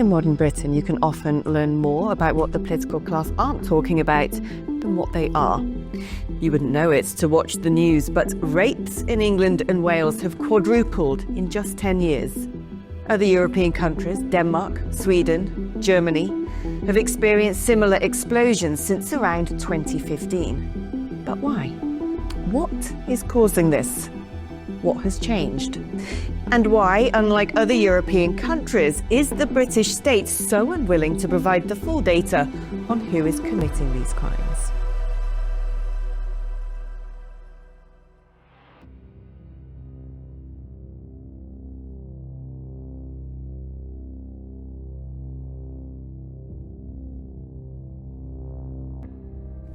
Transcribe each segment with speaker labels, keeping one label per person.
Speaker 1: in modern Britain, you can often learn more about what the political class aren't talking about than what they are. You wouldn't know it to watch the news, but rapes in England and Wales have quadrupled in just 10 years. Other European countries, Denmark, Sweden, Germany, have experienced similar explosions since around 2015. But why? What is causing this? What has changed? And why, unlike other European countries, is the British state so unwilling to provide the full data on who is committing these crimes?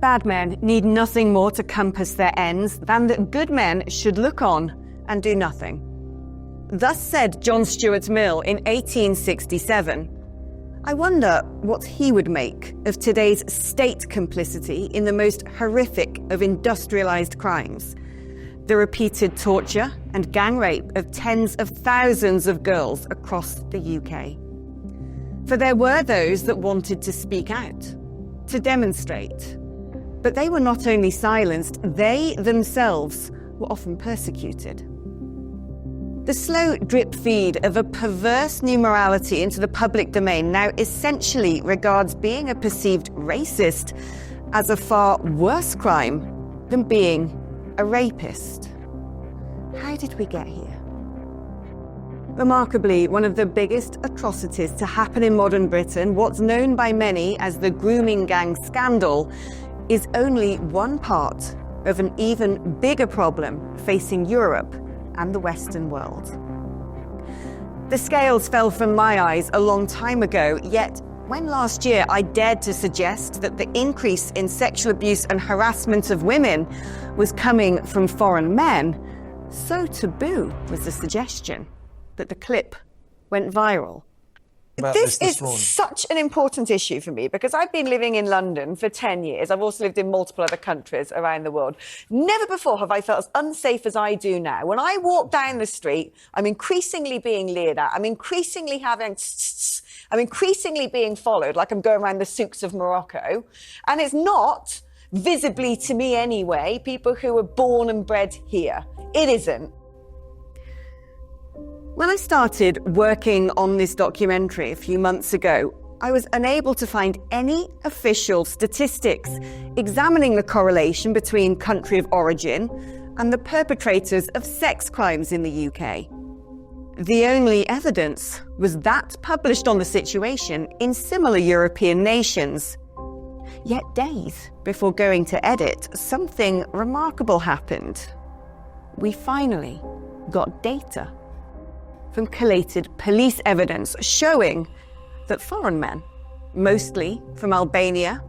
Speaker 1: Bad men need nothing more to compass their ends than that good men should look on and do nothing. Thus said John Stuart Mill in 1867. I wonder what he would make of today's state complicity in the most horrific of industrialized crimes, the repeated torture and gang rape of tens of thousands of girls across the UK. For there were those that wanted to speak out, to demonstrate, but they were not only silenced, they themselves were often persecuted. The slow drip feed of a perverse new morality into the public domain now essentially regards being a perceived racist as a far worse crime than being a rapist. How did we get here? Remarkably, one of the biggest atrocities to happen in modern Britain, what's known by many as the grooming gang scandal, is only one part of an even bigger problem facing Europe and the Western world. The scales fell from my eyes a long time ago, yet when last year I dared to suggest that the increase in sexual abuse and harassment of women was coming from foreign men, so taboo was the suggestion that the clip went viral. This is such an important issue for me because I've been living in London for 10 years. I've also lived in multiple other countries around the world. Never before have I felt as unsafe as I do now. When I walk down the street, I'm increasingly being leered at. I'm increasingly being followed like I'm going around the souks of Morocco. And it's not, visibly to me anyway, people who were born and bred here. It isn't. When I started working on this documentary a few months ago, I was unable to find any official statistics examining the correlation between country of origin and the perpetrators of sex crimes in the UK. The only evidence was that published on the situation in similar European nations. Yet days before going to edit, something remarkable happened. We finally got data from collated police evidence showing that foreign men, mostly from Albania,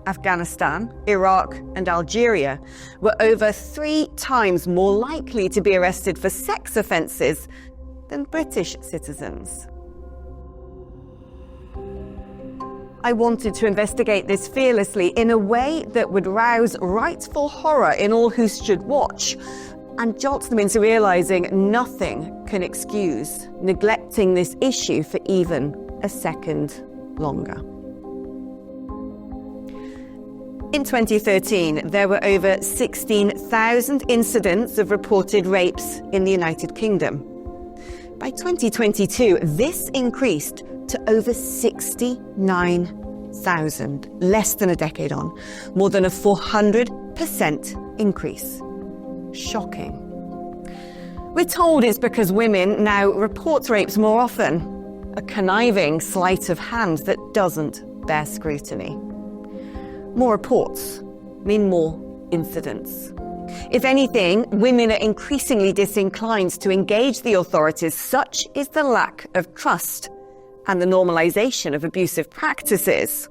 Speaker 1: Afghanistan, Iraq and Algeria, were over 3 times more likely to be arrested for sex offences than British citizens. I wanted to investigate this fearlessly in a way that would rouse rightful horror in all who should watch and jolt them into realising nothing can excuse neglecting this issue for even a second longer. In 2013, there were over 16,000 incidents of reported rapes in the United Kingdom. By 2022, this increased to over 69,000, less than a decade on, more than a 400% increase. Shocking. We're told it's because women now report rapes more often, a conniving sleight of hand that doesn't bear scrutiny. More reports mean more incidents. If anything, women are increasingly disinclined to engage the authorities. Such is the lack of trust and the normalization of abusive practices.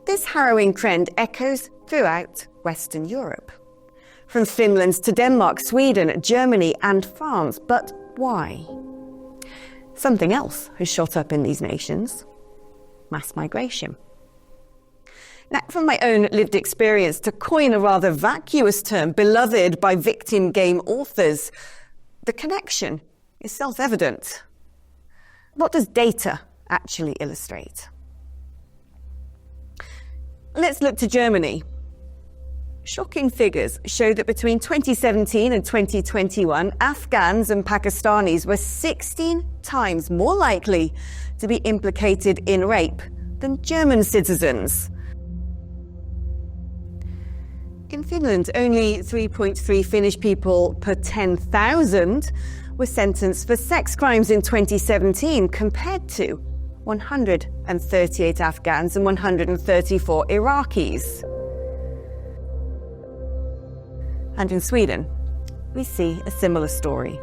Speaker 1: This harrowing trend echoes throughout Western Europe, from Finland to Denmark, Sweden, Germany and France. But why? Something else has shot up in these nations: mass migration. Now, from my own lived experience, to coin a rather vacuous term beloved by victim game authors, the connection is self-evident. What does data actually illustrate? Let's look to Germany. Shocking figures show that between 2017 and 2021, Afghans and Pakistanis were 16 times more likely to be implicated in rape than German citizens. In Finland, only 3.3 Finnish people per 10,000 were sentenced for sex crimes in 2017, compared to 138 Afghans and 134 Iraqis. And in Sweden, we see a similar story.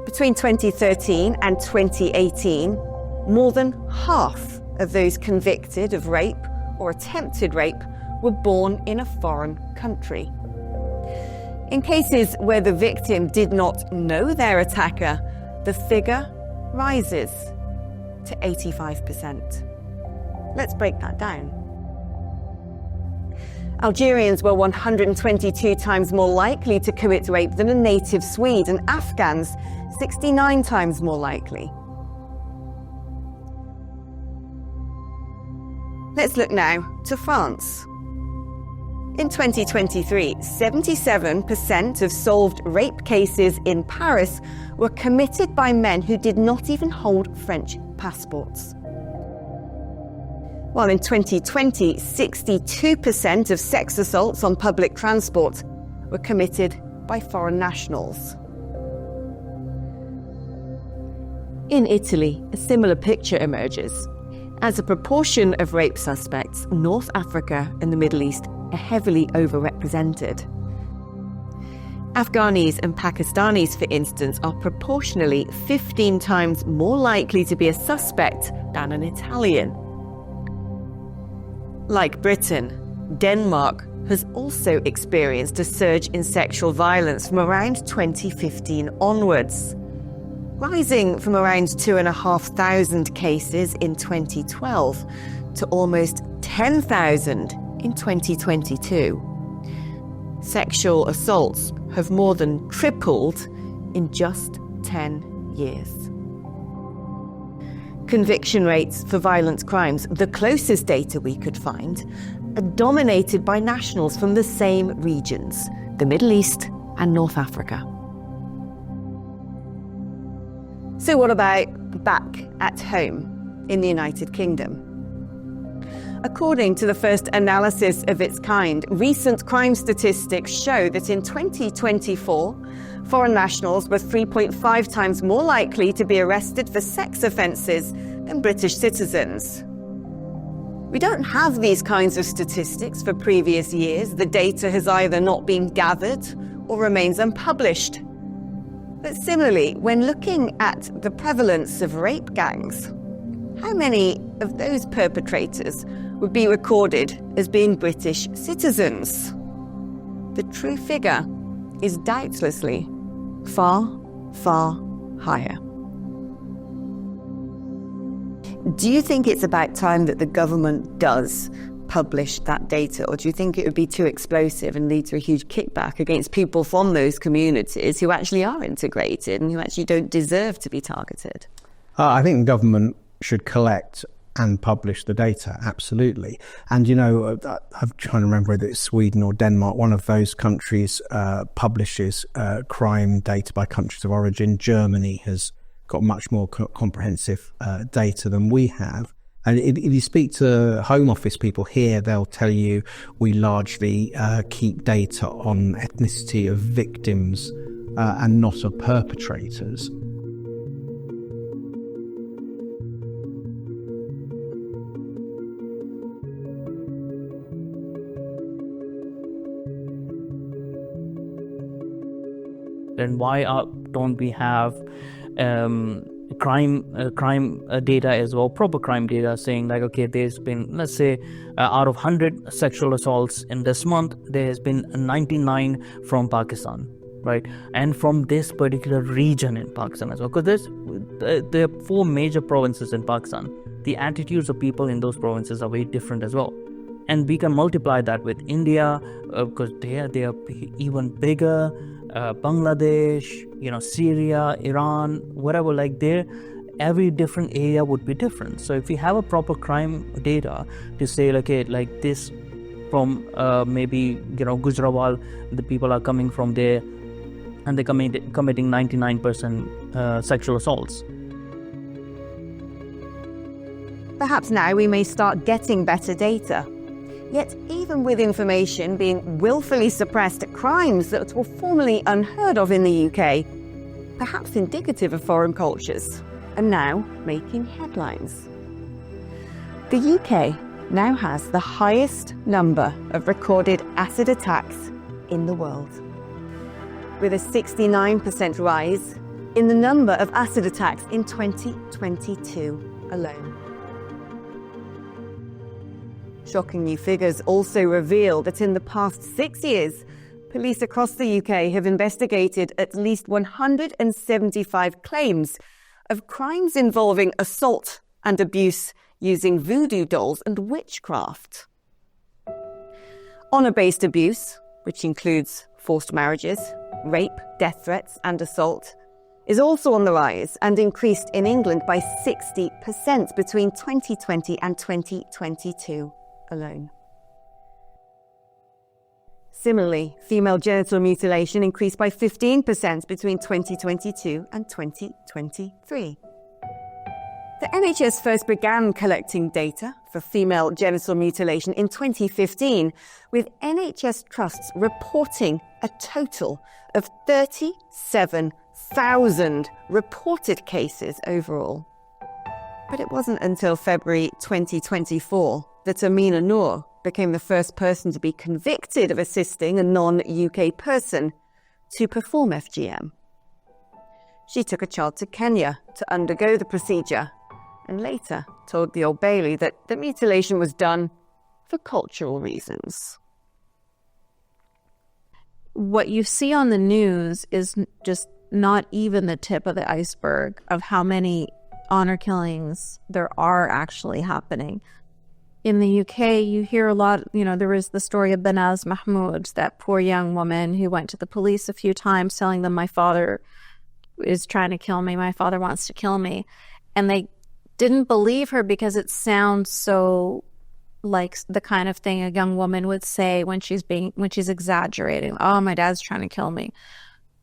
Speaker 1: Between 2013 and 2018, more than half of those convicted of rape or attempted rape were born in a foreign country. In cases where the victim did not know their attacker, the figure rises to 85%. Let's break that down. Algerians were 122 times more likely to commit rape than a native Swede, and Afghans 69 times more likely. Let's look now to France. In 2023, 77% of solved rape cases in Paris were committed by men who did not even hold French passports. While in 2020, 62% of sex assaults on public transport were committed by foreign nationals. In Italy, a similar picture emerges. As a proportion of rape suspects, North Africa and the Middle East are heavily overrepresented. Afghanis and Pakistanis, for instance, are proportionally 15 times more likely to be a suspect than an Italian. Like Britain, Denmark has also experienced a surge in sexual violence from around 2015 onwards, rising from around 2,500 cases in 2012 to almost 10,000 in 2022. Sexual assaults have more than tripled in just 10 years. Conviction rates for violent crimes, the closest data we could find, are dominated by nationals from the same regions, the Middle East and North Africa. So what about back at home in the United Kingdom? According to the first analysis of its kind, recent crime statistics show that in 2024, foreign nationals were 3.5 times more likely to be arrested for sex offences than British citizens. We don't have these kinds of statistics for previous years. The data has either not been gathered or remains unpublished. But similarly, when looking at the prevalence of rape gangs, how many of those perpetrators would be recorded as being British citizens? The true figure is doubtlessly far, far higher. Do you think it's about time that the government does publish that data, or do you think it would be too explosive and lead to a huge kickback against people from those communities who actually are integrated and who actually don't deserve to be targeted?
Speaker 2: I think the government should collect and publish the data, absolutely. And you know, I'm trying to remember whether it's Sweden or Denmark, one of those countries publishes crime data by countries of origin. Germany has got much more comprehensive data than we have. And if you speak to Home Office people here, they'll tell you we largely keep data on ethnicity of victims and not of perpetrators.
Speaker 3: Then why don't we have crime data as well, proper crime data, saying like, okay, there's been, let's say, out of 100 sexual assaults in this month, there has been 99 from Pakistan, right? And from this particular region in Pakistan as well, because there are 4 major provinces in Pakistan. The attitudes of people in those provinces are very different as well. And we can multiply that with India, because they are even bigger. Bangladesh, Syria, Iran, whatever, like there, every different area would be different. So if we have a proper crime data to say, okay, like this from maybe, Gujranwal, the people are coming from there and they're committing 99% sexual assaults.
Speaker 1: Perhaps now we may start getting better data. Yet even with information being willfully suppressed, crimes that were formerly unheard of in the UK, perhaps indicative of foreign cultures, are now making headlines. The UK now has the highest number of recorded acid attacks in the world, with a 69% rise in the number of acid attacks in 2022 alone. Shocking new figures also reveal that in the past 6 years, police across the UK have investigated at least 175 claims of crimes involving assault and abuse using voodoo dolls and witchcraft. Honour-based abuse, which includes forced marriages, rape, death threats and assault, is also on the rise and increased in England by 60% between 2020 and 2022 alone. Similarly, female genital mutilation increased by 15% between 2022 and 2023. The NHS first began collecting data for female genital mutilation in 2015, with NHS trusts reporting a total of 37,000 reported cases overall. But it wasn't until February 2024 that Amina Noor became the first person to be convicted of assisting a non-UK person to perform FGM. She took a child to Kenya to undergo the procedure and later told the Old Bailey that the mutilation was done for cultural reasons.
Speaker 4: What you see on the news is just not even the tip of the iceberg of how many honor killings there are actually happening. In the UK, you hear a lot, there was the story of Banaz Mahmoud, that poor young woman who went to the police a few times telling them, my father is trying to kill me, my father wants to kill me. And they didn't believe her because it sounds so like the kind of thing a young woman would say when she's exaggerating. Oh, my dad's trying to kill me.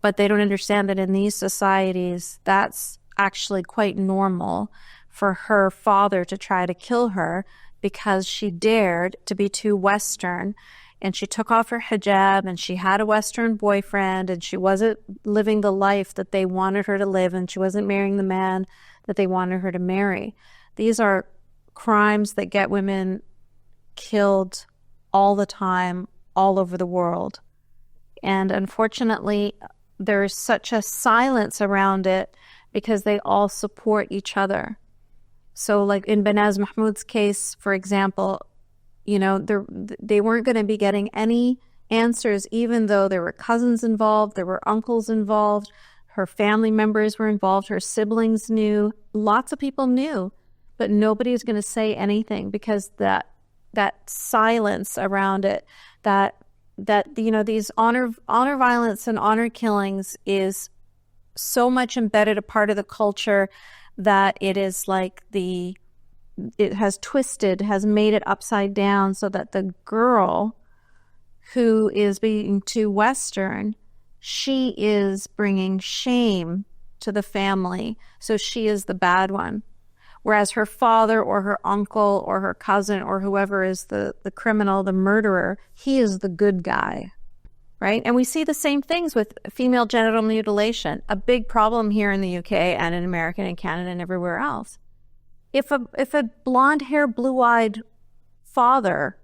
Speaker 4: But they don't understand that in these societies, that's actually quite normal for her father to try to kill her because she dared to be too Western, and she took off her hijab and she had a Western boyfriend and she wasn't living the life that they wanted her to live, and she wasn't marrying the man that they wanted her to marry. These are crimes that get women killed all the time, all over the world. And unfortunately, there's such a silence around it because they all support each other. So like in Banaz Mahmoud's case, for example, they weren't going to be getting any answers, even though there were cousins involved, there were uncles involved, her family members were involved, her siblings knew, lots of people knew, but nobody was going to say anything because that silence around it, that these honor violence and honor killings is so much embedded a part of the culture that it is like it has made it upside down, so that the girl who is being too Western, she is bringing shame to the family. So she is the bad one. Whereas her father or her uncle or her cousin or whoever is the criminal, the murderer, he is the good guy, right? And we see the same things with female genital mutilation, a big problem here in the UK and in America and Canada and everywhere else. If a blonde-haired, blue-eyed father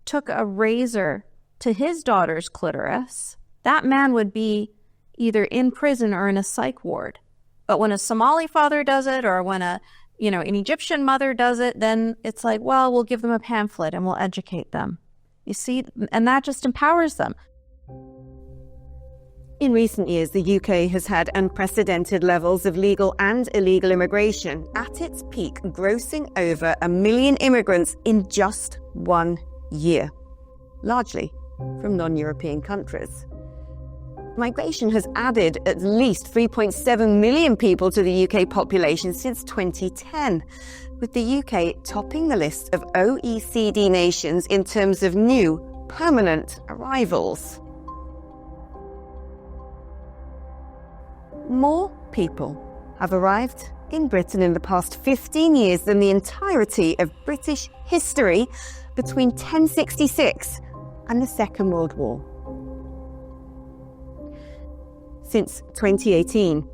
Speaker 4: took a razor to his daughter's clitoris, that man would be either in prison or in a psych ward. But when a Somali father does it, or when an Egyptian mother does it, then it's like, well, we'll give them a pamphlet and we'll educate them. You see, and that just empowers them.
Speaker 1: In recent years, the UK has had unprecedented levels of legal and illegal immigration, at its peak grossing over 1 million immigrants in just 1 year, largely from non-European countries. migration has added at least 3.7 million people to the UK population since 2010, with the UK topping the list of OECD nations in terms of new permanent arrivals. More people have arrived in Britain in the past 15 years than the entirety of British history between 1066 and the Second World War. Since 2018,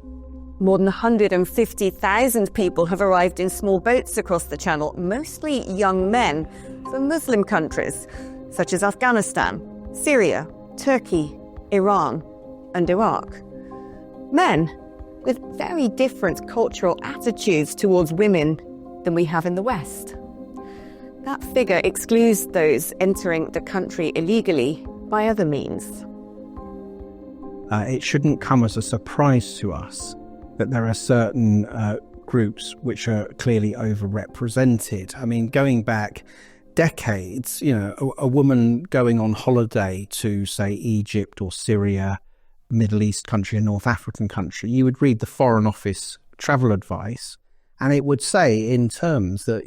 Speaker 1: more than 150,000 people have arrived in small boats across the Channel, mostly young men from Muslim countries such as Afghanistan, Syria, Turkey, Iran, and Iraq. Men with very different cultural attitudes towards women than we have in the West. That figure excludes those entering the country illegally by other means.
Speaker 2: It shouldn't come as a surprise to us that there are certain groups which are clearly overrepresented. I mean, going back decades, a woman going on holiday to, say, Egypt or Syria, Middle East country, a North African country, you would read the Foreign Office travel advice, and it would say in terms that,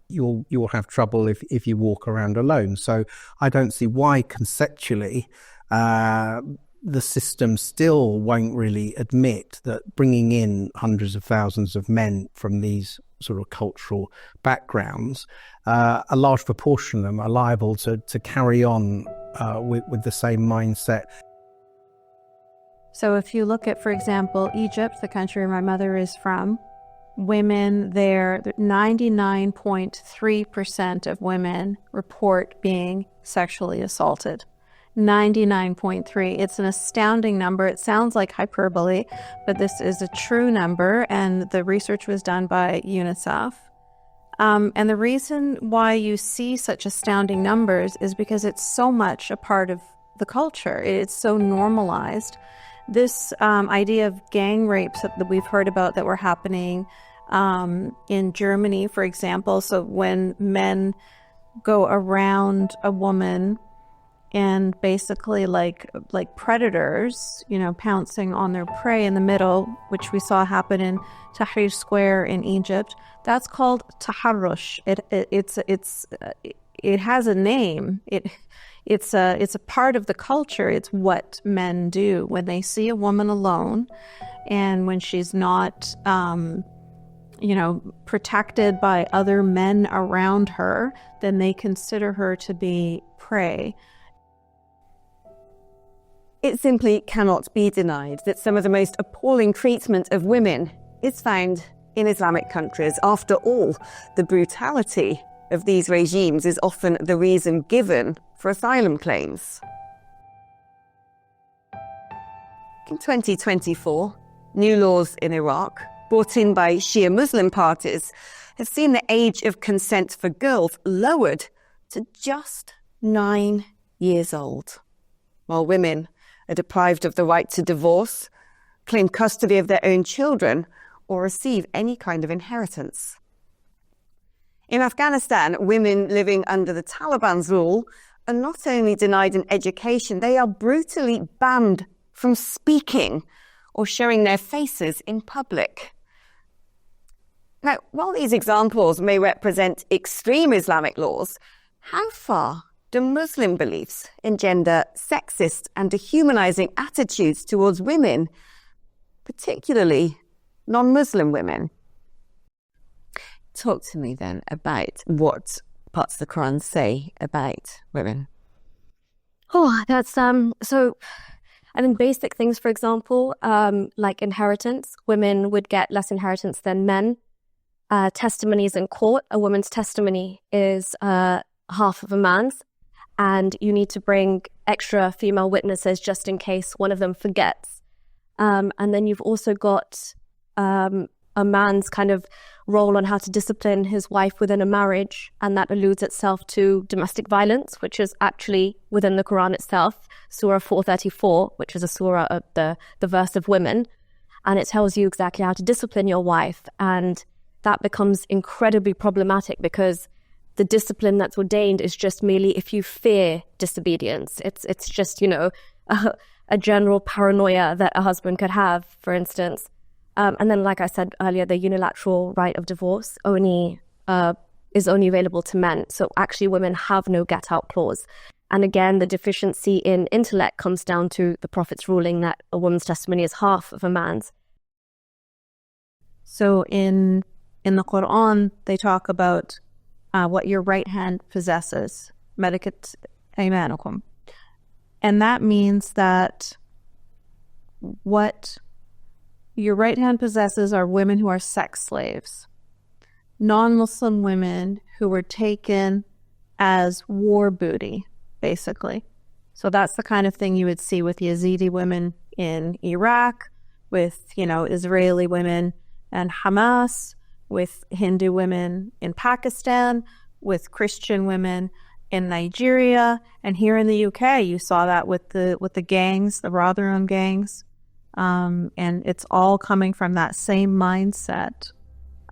Speaker 2: you'll have trouble if you walk around alone. So I don't see why conceptually the system still won't really admit that bringing in hundreds of thousands of men from these sort of cultural backgrounds, a large proportion of them are liable to carry on with the same mindset.
Speaker 4: So if you look at, for example, Egypt, the country my mother is from, women there, 99.3% of women report being sexually assaulted. 99.3. It's an astounding number. It sounds like hyperbole, but this is a true number, and the research was done by UNICEF. And the reason why you see such astounding numbers is because it's so much a part of the culture. It's so normalized. This idea of gang rapes that we've heard about that were happening in Germany, for example. So when men go around a woman and basically like predators, pouncing on their prey in the middle, which we saw happen in Tahrir Square in Egypt, that's called taharrush. It has a name. It's a part of the culture. It's what men do when they see a woman alone, and when she's not, protected by other men around her, then they consider her to be prey.
Speaker 1: It simply cannot be denied that some of the most appalling treatment of women is found in Islamic countries. After all, the brutality of these regimes is often the reason given for asylum claims. In 2024, new laws in Iraq, brought in by Shia Muslim parties, have seen the age of consent for girls lowered to just 9 years old, while women are deprived of the right to divorce, claim custody of their own children, or receive any kind of inheritance. In Afghanistan, women living under the Taliban's rule are not only denied an education, they are brutally banned from speaking or showing their faces in public. Now, while these examples may represent extreme Islamic laws, how far do Muslim beliefs engender sexist and dehumanizing attitudes towards women, particularly non-Muslim women? Talk to me then about what parts of the Quran say about women.
Speaker 5: Oh, that's so I think basic things, for example, like inheritance. Women would get less inheritance than men. Testimonies in court, a woman's testimony is half of a man's, and you need to bring extra female witnesses just in case one of them forgets. And then you've also got a man's kind of role on how to discipline his wife within a marriage, and that alludes itself to domestic violence, which is actually within the Quran itself, Surah 434, which is a surah of the verse of women, and it tells you exactly how to discipline your wife. And that becomes incredibly problematic because the discipline that's ordained is just merely if you fear disobedience. It's just, a general paranoia that a husband could have, for instance. And then, like I said earlier, the unilateral right of divorce is only available to men. So actually women have no get-out clause. And again, the deficiency in intellect comes down to the Prophet's ruling that a woman's testimony is half of a man's.
Speaker 4: So in the Quran, they talk about what your right hand possesses. Malakat aymanukum. And that means that what your right hand possesses are women who are sex slaves, non-Muslim women who were taken as war booty, basically. So that's the kind of thing you would see with Yazidi women in Iraq, with, Israeli women and Hamas, with Hindu women in Pakistan, with Christian women in Nigeria, and here in the UK, you saw that with the gangs, the Rotherham gangs. And it's all coming from that same mindset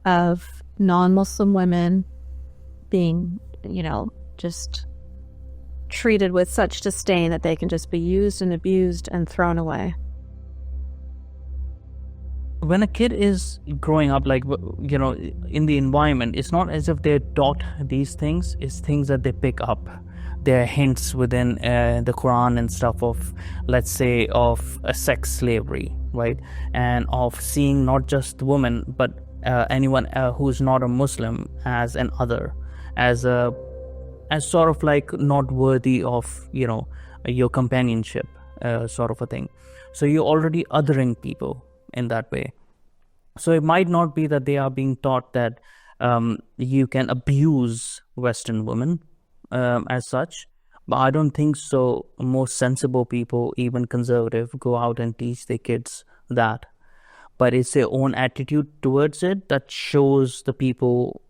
Speaker 4: of non-Muslim women being, just treated with such disdain that they can just be used and abused and thrown away.
Speaker 3: When a kid is growing up, in the environment, it's not as if they're taught these things. It's things that they pick up. There are hints within the Quran and stuff of, let's say, of a sex slavery, right? And of seeing not just the woman, but anyone who's not a Muslim as an other, as sort of like not worthy of, your companionship, sort of a thing. So you're already othering people in that way. So it might not be that they are being taught that you can abuse Western women as such, but I don't think so. Most sensible people, even conservative, go out and teach their kids that. But it's their own attitude towards it that shows the people,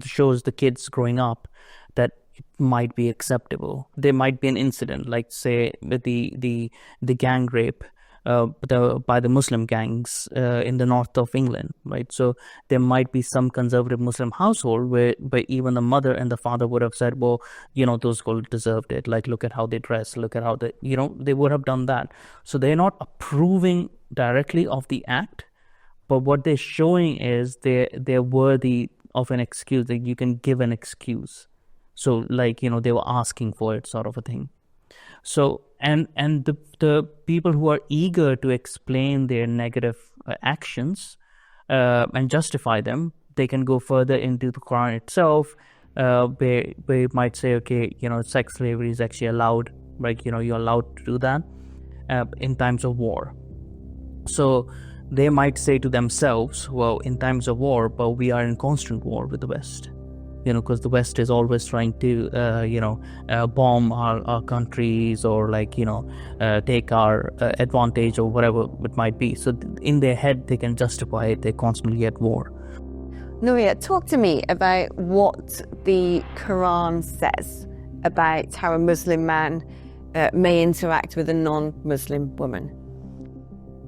Speaker 3: shows the kids growing up that it might be acceptable. There might be an incident, like say with the gang rape by the Muslim gangs in the north of England, right? So there might be some conservative Muslim household where even the mother and the father would have said, well, those girls deserved it. Like, look at how they dress, look at how they, they would have done that. So they're not approving directly of the act, but what they're showing is they're worthy of an excuse, that you can give an excuse. So like, they were asking for it, sort of a thing. So, and the people who are eager to explain their negative actions and justify them, they can go further into the Quran itself, where you might say, okay, sex slavery is actually allowed, right? You're allowed to do that in times of war. So they might say to themselves, well, in times of war, but we are in constant war with the West. Because the West is always trying to, bomb our countries or take our advantage or whatever it might be. So in their head, they can justify it. They're constantly at war.
Speaker 1: Nuria, talk to me about what the Quran says about how a Muslim man may interact with a non-Muslim woman.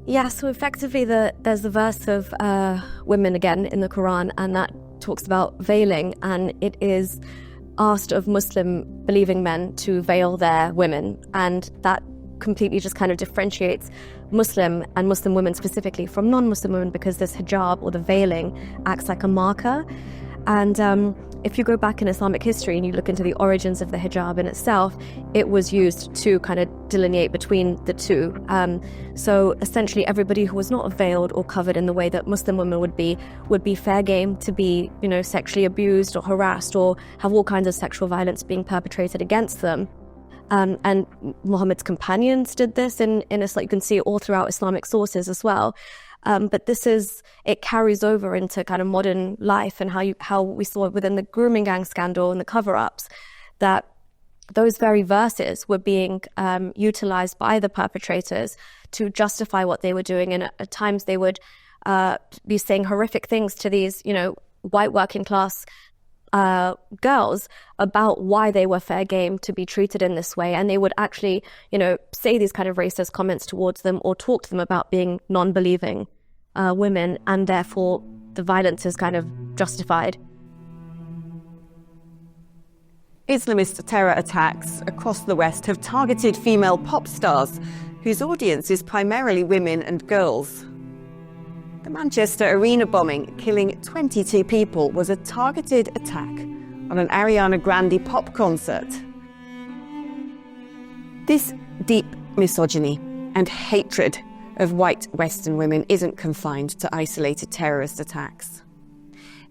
Speaker 5: Yeah, so effectively there's the verse of women again in the Quran, and that talks about veiling, and it is asked of Muslim believing men to veil their women, and that completely just kind of differentiates Muslim and Muslim women specifically from non-Muslim women, because this hijab or the veiling acts like a marker. And if you go back in Islamic history and you look into the origins of the hijab in itself, it was used to kind of delineate between the two. So essentially everybody who was not veiled or covered in the way that Muslim women would be fair game to be, sexually abused or harassed or have all kinds of sexual violence being perpetrated against them. And Muhammad's companions did this in Islam. You can see it all throughout Islamic sources as well. But it carries over into kind of modern life, and how we saw within the grooming gang scandal and the cover-ups that those very verses were being utilized by the perpetrators to justify what they were doing. And at times they would be saying horrific things to these, white working class girls about why they were fair game to be treated in this way. And they would actually, say these kind of racist comments towards them or talk to them about being non-believing women, and therefore the violence is kind of justified.
Speaker 1: Islamist terror attacks across the West have targeted female pop stars whose audience is primarily women and girls. The Manchester arena bombing, killing 22 people, was a targeted attack on an Ariana Grande pop concert. This deep misogyny and hatred of white Western women isn't confined to isolated terrorist attacks.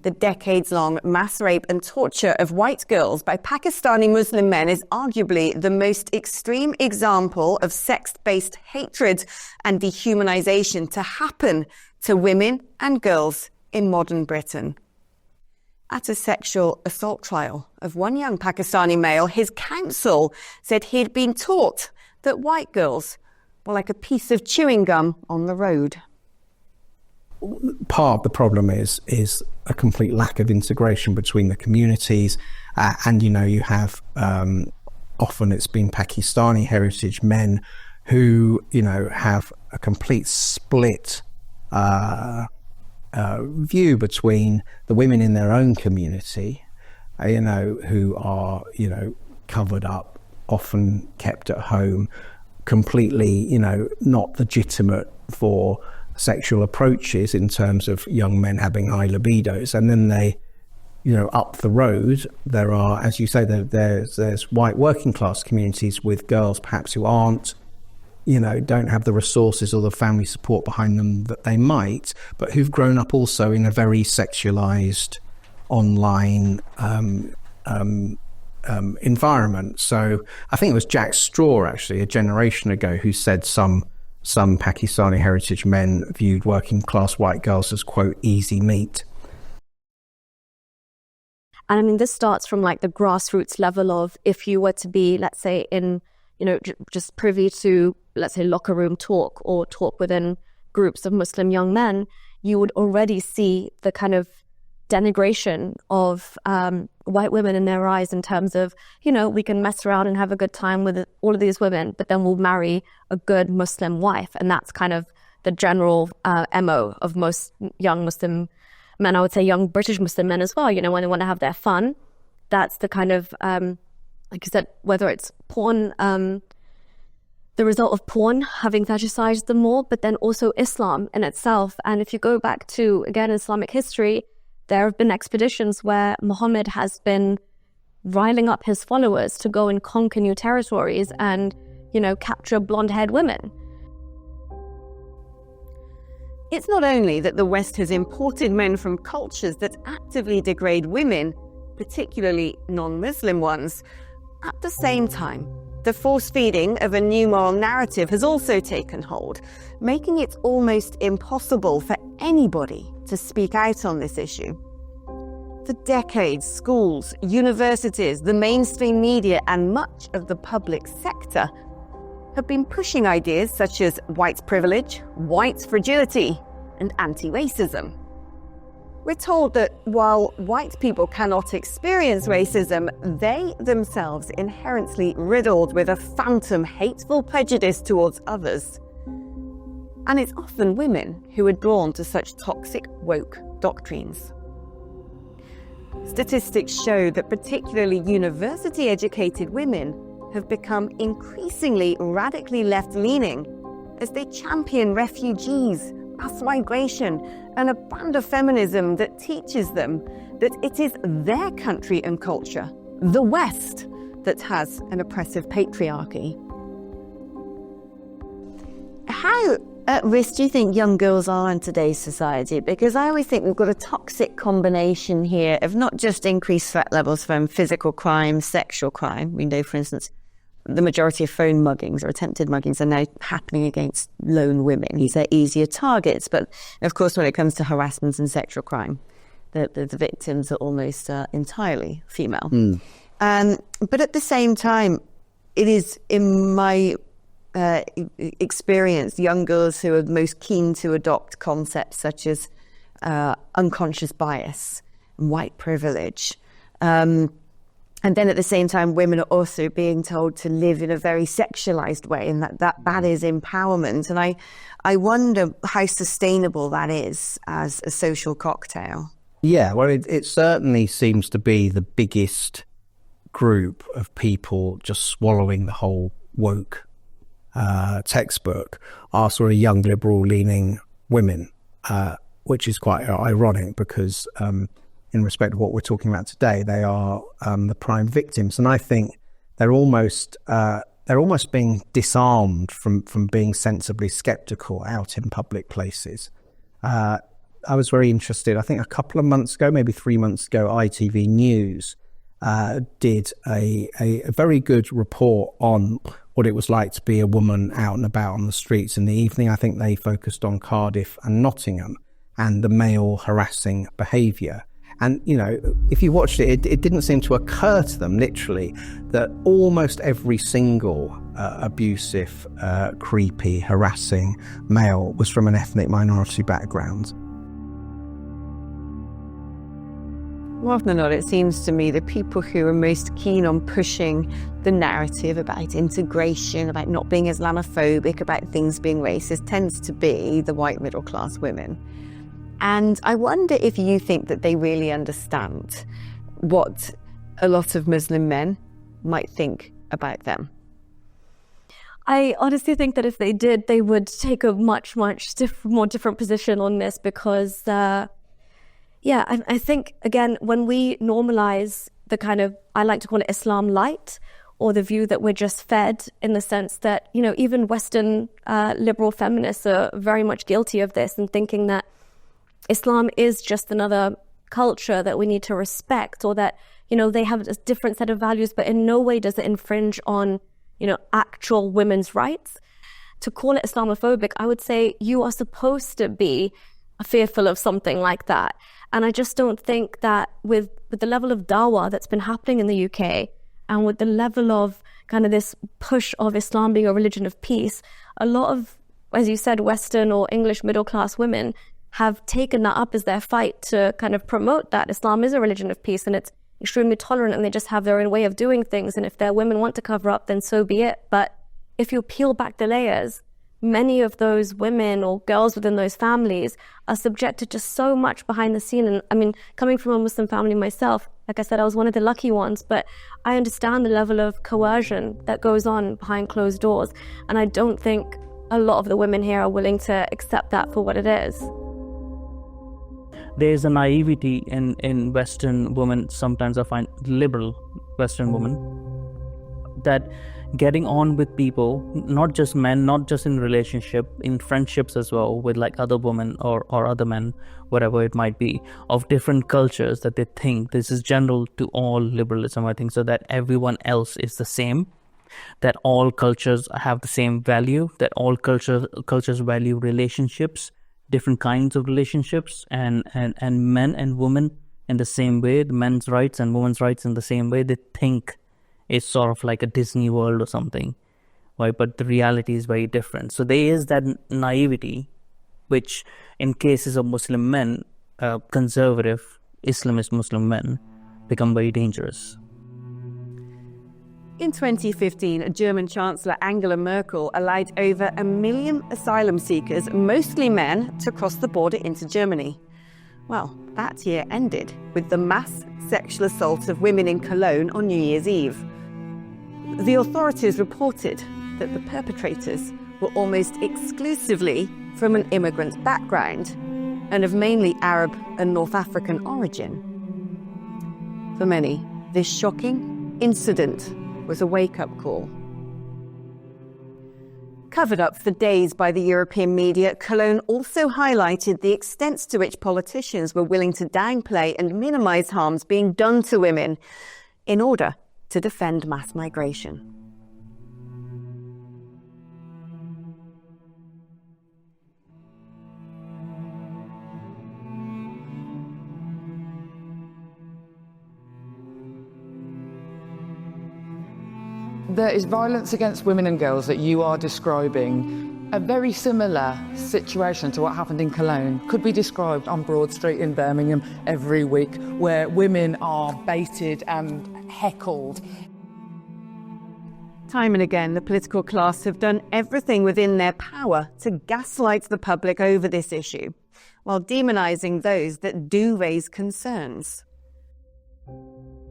Speaker 1: The decades-long mass rape and torture of white girls by Pakistani Muslim men is arguably the most extreme example of sex-based hatred and dehumanization to happen to women and girls in modern Britain. At a sexual assault trial of one young Pakistani male, his counsel said he'd been taught that white girls were like a piece of chewing gum on the road.
Speaker 2: Part of the problem is a complete lack of integration between the communities, and you have often it's been Pakistani heritage men who have a complete split view between the women in their own community, who are covered up, often kept at home, completely not legitimate for sexual approaches in terms of young men having high libidos. And then they up the road there are, as you say, there's white working class communities with girls perhaps who aren't don't have the resources or the family support behind them that they might, but who've grown up also in a very sexualized online environment. So I think it was Jack Straw actually a generation ago who said some Pakistani heritage men viewed working class white girls as, quote, easy meat.
Speaker 5: And I mean, this starts from like the grassroots level of, if you were to be, let's say, in, just privy to, let's say, locker room talk or talk within groups of Muslim young men, you would already see the kind of denigration of white women in their eyes in terms of, we can mess around and have a good time with all of these women, but then we'll marry a good Muslim wife. And that's kind of the general MO of most young Muslim men, I would say young British Muslim men as well, when they want to have their fun. That's the kind of, like you said, whether it's porn, the result of porn having fetishized them more, but then also Islam in itself. And if you go back to, again, Islamic history, there have been expeditions where Muhammad has been riling up his followers to go and conquer new territories and, capture blonde-haired women.
Speaker 1: It's not only that the West has imported men from cultures that actively degrade women, particularly non-Muslim ones. At the same time, the force-feeding of a new moral narrative has also taken hold, making it almost impossible for anybody to speak out on this issue. For decades, schools, universities, the mainstream media, and much of the public sector have been pushing ideas such as white privilege, white fragility, and anti-racism. We're told that while white people cannot experience racism, they themselves inherently riddled with a phantom hateful prejudice towards others. And it's often women who are drawn to such toxic woke doctrines. Statistics show that particularly university-educated women have become increasingly radically left-leaning as they champion refugees, mass migration, and a brand of feminism that teaches them that it is their country and culture, the West, that has an oppressive patriarchy.
Speaker 6: How at risk do you think young girls are in today's society? Because I always think we've got a toxic combination here of not just increased threat levels from physical crime, sexual crime. We know, for instance, the majority of phone muggings or attempted muggings are now happening against lone women. These are easier targets. But of course, when it comes to harassment and sexual crime, the victims are almost entirely female. But at the same time, it is, in my experience, young girls who are most keen to adopt concepts such as unconscious bias, white privilege. And then at the same time, women are also being told to live in a very sexualized way, and that is empowerment. And I wonder how sustainable that is as a social cocktail.
Speaker 2: Yeah, well, it certainly seems to be the biggest group of people just swallowing the whole woke textbook are sort of young liberal-leaning women, which is quite ironic because in respect of what we're talking about today, they are the prime victims. And I think they're almost being disarmed from being sensibly skeptical out in public places. I was very interested, I think a couple of months ago, maybe 3 months ago, ITV News did a very good report on what it was like to be a woman out and about on the streets in the evening. I think they focused on Cardiff and Nottingham and the male harassing behaviour. And, you know, if you watched it, it didn't seem to occur to them, literally, that almost every single abusive, creepy, harassing male was from an ethnic minority background.
Speaker 6: More often than not, it seems to me the people who are most keen on pushing the narrative about integration, about not being Islamophobic, about things being racist, tends to be the white middle class women. And I wonder if you think that they really understand what a lot of Muslim men might think about them.
Speaker 5: I honestly think that if they did, they would take a much more different position on this because, I think, again, when we normalize the kind of, I like to call it Islam light, or the view that we're just fed, in the sense that, you know, even Western liberal feminists are very much guilty of this and thinking that Islam is just another culture that we need to respect, or that, you know, they have a different set of values, but in no way does it infringe on, you know, actual women's rights. To call it Islamophobic, I would say you are supposed to be fearful of something like that. And I just don't think that with the level of dawah that's been happening in the UK, and with the level of kind of this push of Islam being a religion of peace, a lot of, as you said, Western or English middle class women have taken that up as their fight to kind of promote that Islam is a religion of peace and it's extremely tolerant and they just have their own way of doing things. And if their women want to cover up, then so be it. But if you peel back the layers, many of those women or girls within those families are subjected to so much behind the scene. And I mean, coming from a Muslim family myself, like I said, I was one of the lucky ones, but I understand the level of coercion that goes on behind closed doors. And I don't think a lot of the women here are willing to accept that for what it is.
Speaker 3: There's a naivety in Western women, sometimes I find liberal Western women, that getting on with people, not just men, not just in relationship, in friendships as well, with like other women or other men, whatever it might be, of different cultures, that they think this is general to all liberalism, I think, so that everyone else is the same, that all cultures have the same value, that all cultures value relationships, different kinds of relationships, and men and women in the same way, the men's rights and women's rights in the same way. They think it's sort of like a Disney World or something, right? But the reality is very different. So there is that naivety, which in cases of Muslim men, conservative Islamist Muslim men, become very dangerous.
Speaker 1: In 2015, German Chancellor Angela Merkel allowed over 1 million asylum seekers, mostly men, to cross the border into Germany. Well, that year ended with the mass sexual assault of women in Cologne on New Year's Eve. The authorities reported that the perpetrators were almost exclusively from an immigrant background and of mainly Arab and North African origin. For many, this shocking incident was a wake-up call. Covered up for days by the European media, Cologne also highlighted the extent to which politicians were willing to downplay and minimize harms being done to women in order to defend mass migration.
Speaker 7: There is violence against women and girls that you are describing. A very similar situation to what happened in Cologne could be described on Broad Street in Birmingham every week, where women are baited and heckled.
Speaker 1: Time and again, the political class have done everything within their power to gaslight the public over this issue, while demonizing those that do raise concerns.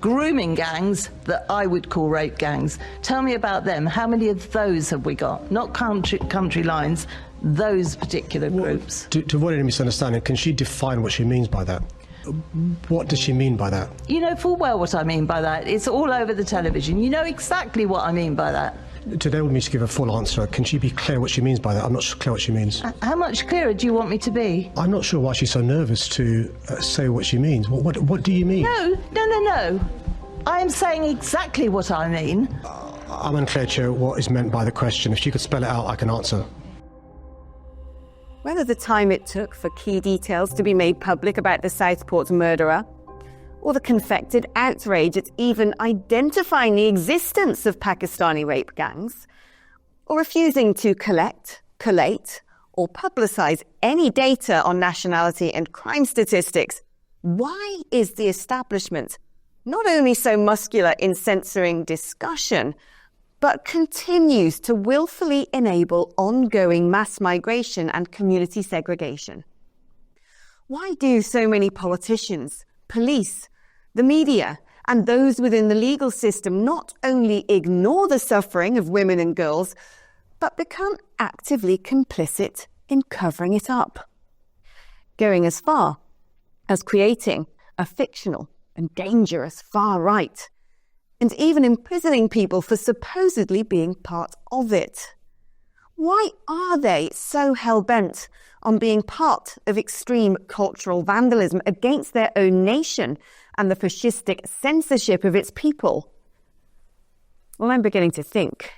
Speaker 8: grooming gangs that I would call rape gangs. Tell me about them. How many of those have we got? Not country lines, those particular groups.
Speaker 9: To avoid any misunderstanding, can she define what she means by that? What does she mean by that?
Speaker 8: You know full well what I mean by that. It's all over the television. You know exactly what I mean by that.
Speaker 9: To enable me to give a full answer, can she be clear what she means by that? I'm not clear what she means.
Speaker 8: How much clearer do you want me to be?
Speaker 9: I'm not sure why she's so nervous to say what she means. What do you mean?
Speaker 8: No. I am saying exactly what I mean.
Speaker 9: I'm unclear, Chair, what is meant by the question. If she could spell it out, I can answer.
Speaker 1: Whether the time it took for key details to be made public about the Southport murderer, or the confected outrage at even identifying the existence of Pakistani rape gangs, or refusing to collect, collate, or publicise any data on nationality and crime statistics, why is the establishment not only so muscular in censoring discussion, but continues to willfully enable ongoing mass migration and community segregation? Why do so many politicians, police, the media, and those within the legal system not only ignore the suffering of women and girls, but become actively complicit in covering it up? Going as far as creating a fictional and dangerous far right, and even imprisoning people for supposedly being part of it. Why are they so hell-bent on being part of extreme cultural vandalism against their own nation and the fascistic censorship of its people? Well, I'm beginning to think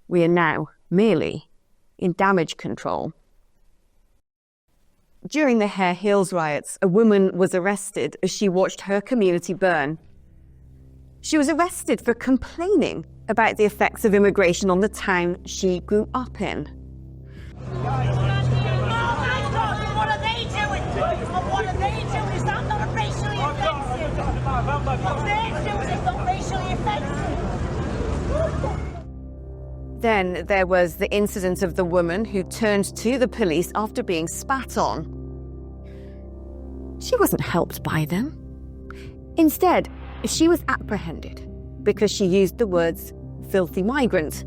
Speaker 1: we are now merely in damage control. During the Hare Hills riots, a woman was arrested as she watched her community burn. She was arrested for complaining about the effects of immigration on the town she grew up in.
Speaker 10: What are they doing? What are they doing? Is that not racially offensive? What they're doing is not racially offensive.
Speaker 1: Then there was the incident of the woman who turned to the police after being spat on. She wasn't helped by them. Instead, she was apprehended because she used the words filthy migrant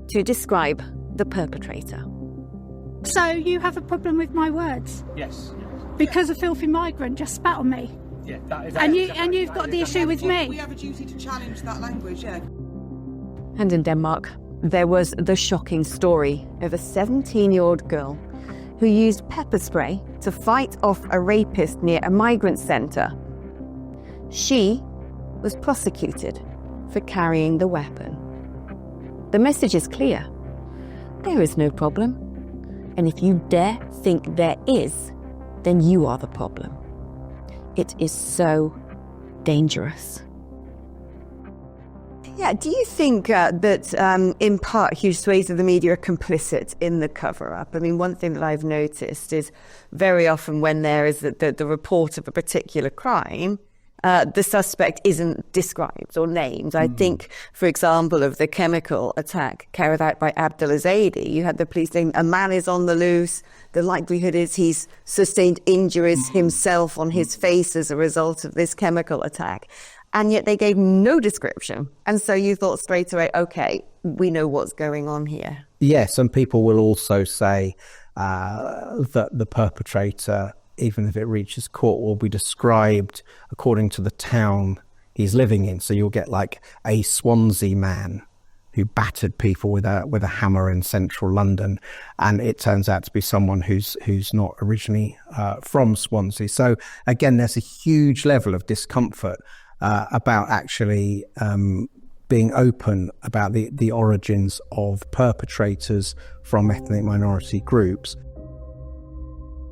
Speaker 1: to describe the perpetrator.
Speaker 11: So you have a problem with my words?
Speaker 12: Yes.
Speaker 11: Because a filthy migrant just spat on me?
Speaker 12: Yeah, that is.
Speaker 11: And you've got the issue with me?
Speaker 13: We have a duty to challenge that language, yeah.
Speaker 1: And in Denmark, there was the shocking story of a 17-year-old girl who used pepper spray to fight off a rapist near a migrant centre. She was prosecuted for carrying the weapon. The message is clear. There is no problem. And if you dare think there is, then you are the problem. It is so dangerous. Yeah, do you think that in part huge swathes of the media are complicit in the cover-up? I mean, one thing that I've noticed is very often when there is the report of a particular crime, the suspect isn't described or named. I think, for example, of the chemical attack carried out by Abdulazadi, you had the police saying a man is on the loose. The likelihood is he's sustained injuries himself on his face as a result of this chemical attack. And yet they gave no description. And so you thought straight away, okay, we know what's going on here.
Speaker 2: Yes, and people will also say that the perpetrator, even if it reaches court, will be described according to the town he's living in. So you'll get like a Swansea man who battered people with a hammer in central London, and it turns out to be someone who's not originally from Swansea. So again, there's a huge level of discomfort about actually being open about the origins of perpetrators from ethnic minority groups.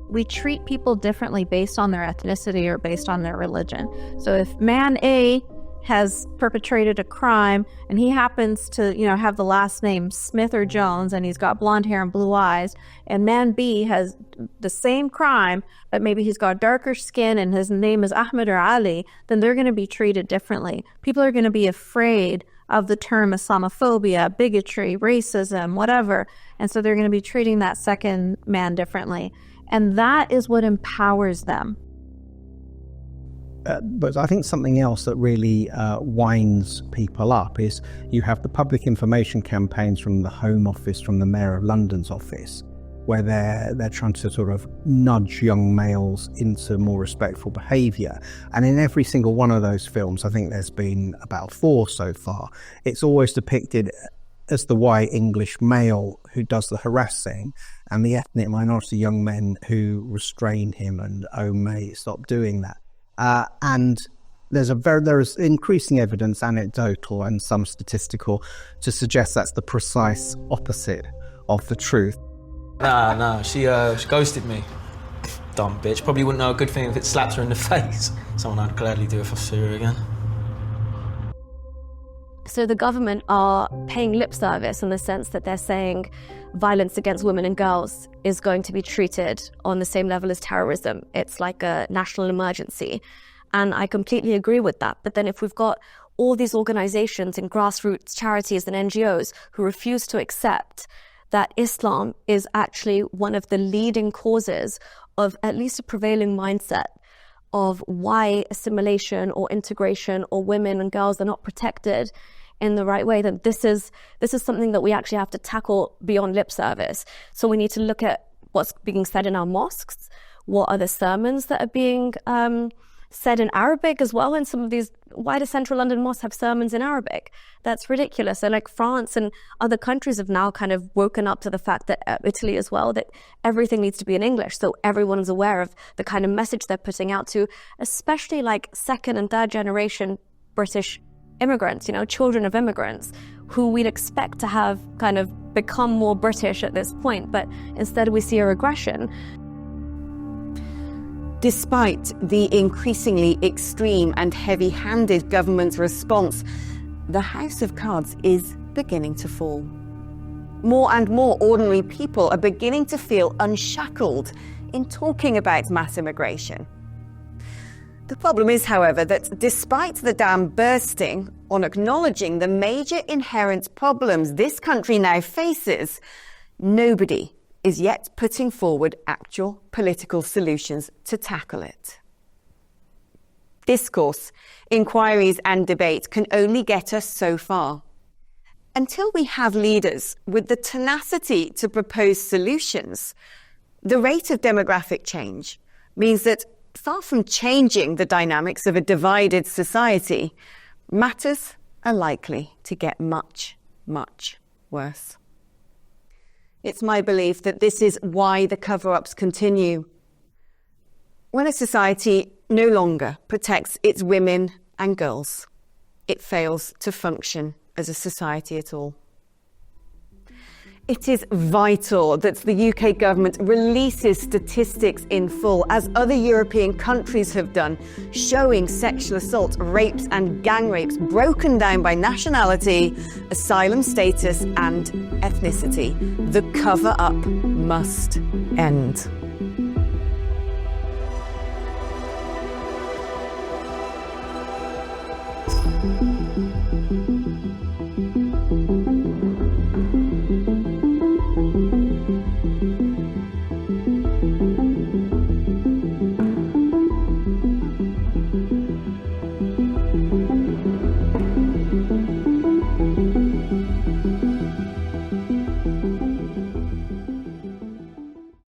Speaker 4: We treat people differently based on their ethnicity or based on their religion. So if man A has perpetrated a crime and he happens to, have the last name Smith or Jones and he's got blonde hair and blue eyes, and man B has the same crime, but maybe he's got darker skin and his name is Ahmed or Ali, then they're going to be treated differently. People are going to be afraid of the term Islamophobia, bigotry, racism, whatever. And so they're going to be treating that second man differently. And that is what empowers them.
Speaker 2: But I think something else that really winds people up is you have the public information campaigns from the Home Office, from the Mayor of London's office, where they're trying to sort of nudge young males into more respectful behaviour. And in every single one of those films, I think there's been about 4 so far, it's always depicted as the white English male who does the harassing, and the ethnic minority young men who restrain him and, oh mate, stop doing that. And there is increasing evidence, anecdotal and some statistical, to suggest that's the precise opposite of the truth.
Speaker 12: Nah, she ghosted me. Dumb bitch. Probably wouldn't know a good thing if it slaps her in the face. Something I'd gladly do if I saw her again.
Speaker 5: So the government are paying lip service in the sense that they're saying violence against women and girls is going to be treated on the same level as terrorism. It's like a national emergency. And I completely agree with that. But then if we've got all these organizations and grassroots charities and NGOs who refuse to accept that Islam is actually one of the leading causes of at least a prevailing mindset of why assimilation or integration or women and girls are not protected in the right way, then this is something that we actually have to tackle beyond lip service. So we need to look at what's being said in our mosques, what are the sermons that are being said in Arabic as well, and some of these wider central London mosques have sermons in Arabic. That's ridiculous. And like France and other countries have now kind of woken up to the fact that Italy as well, that everything needs to be in English. So everyone's aware of the kind of message they're putting out to, especially like 2nd and 3rd generation British immigrants, children of immigrants, who we'd expect to have kind of become more British at this point. But instead we see a regression.
Speaker 1: Despite the increasingly extreme and heavy-handed government's response, the House of Cards is beginning to fall. More and more ordinary people are beginning to feel unshackled in talking about mass immigration. The problem is, however, that despite the dam bursting on acknowledging the major inherent problems this country now faces, nobody is yet putting forward actual political solutions to tackle it. Discourse, inquiries and debate can only get us so far. Until we have leaders with the tenacity to propose solutions, the rate of demographic change means that far from changing the dynamics of a divided society, matters are likely to get much, much worse. It's my belief that this is why the cover-ups continue. When a society no longer protects its women and girls, it fails to function as a society at all. It is vital that the UK government releases statistics in full, as other European countries have done, showing sexual assault, rapes and gang rapes broken down by nationality, asylum status and ethnicity. The cover-up must end.